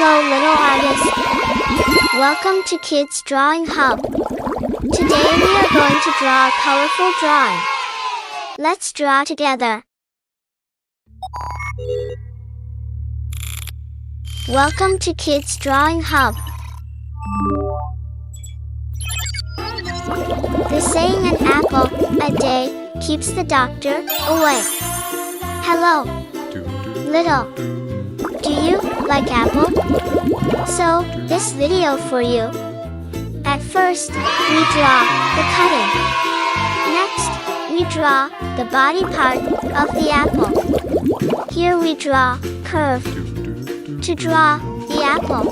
Hello little artists! Welcome to Kids Drawing Hub. Today we are going to draw a colorful drawing. Let's draw together. Welcome to Kids Drawing Hub. The saying an apple a day keeps the doctor away. Hello, little. Do you like apple? So, this video for you. At first, we draw the cutting. Next, we draw the body part of the apple. Here we draw curve to draw the apple.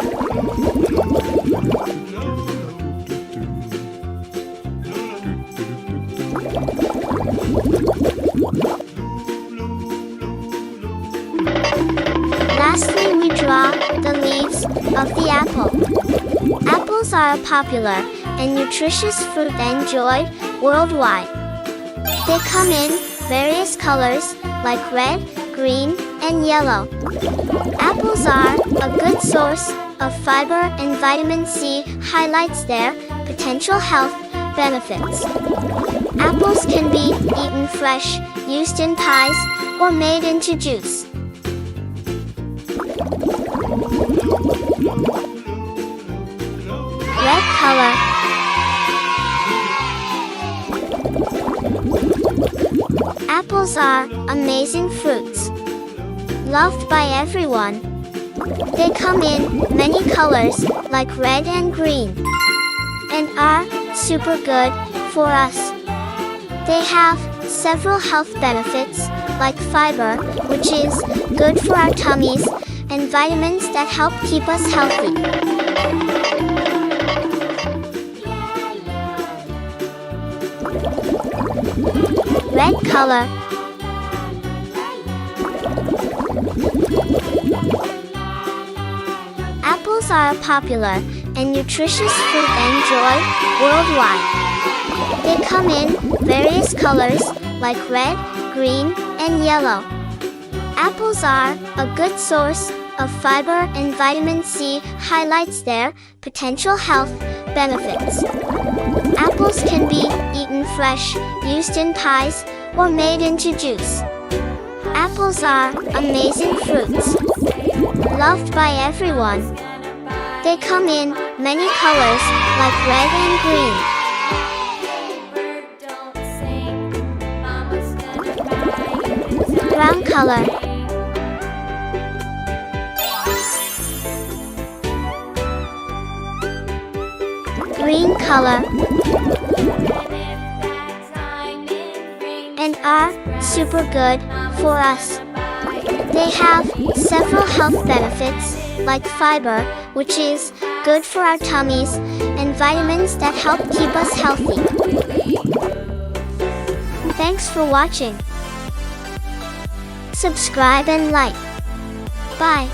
Lastly, we draw the leaves of the apple. Apples are a popular and nutritious fruit enjoyed worldwide. They come in various colors like red, green, and yellow. Apples are a good source of fiber, and vitamin C highlights their potential health benefits. Apples can be eaten fresh, used in pies, or made into juice. Red color. Apples are amazing fruits, loved by everyone. They come in many colors like red and green, and are super good for us. They have several health benefits like fiber, which is good for our tummies, and vitamins that help keep us healthy. Red color. Apples are a popular and nutritious fruit enjoyed worldwide. They come in various colors like red, green, and yellow. Apples are a good source of fiber, and vitamin C highlights their potential health benefits. Apples can be eaten fresh, used in pies, or made into juice. Apples are amazing fruits, loved by everyone. They come in many colors like red and green. Brown color. Green color. And are super good for us. They have several health benefits like fiber, which is good for our tummies, and vitamins that help keep us healthy. Thanks for watching. Subscribe and like. Bye.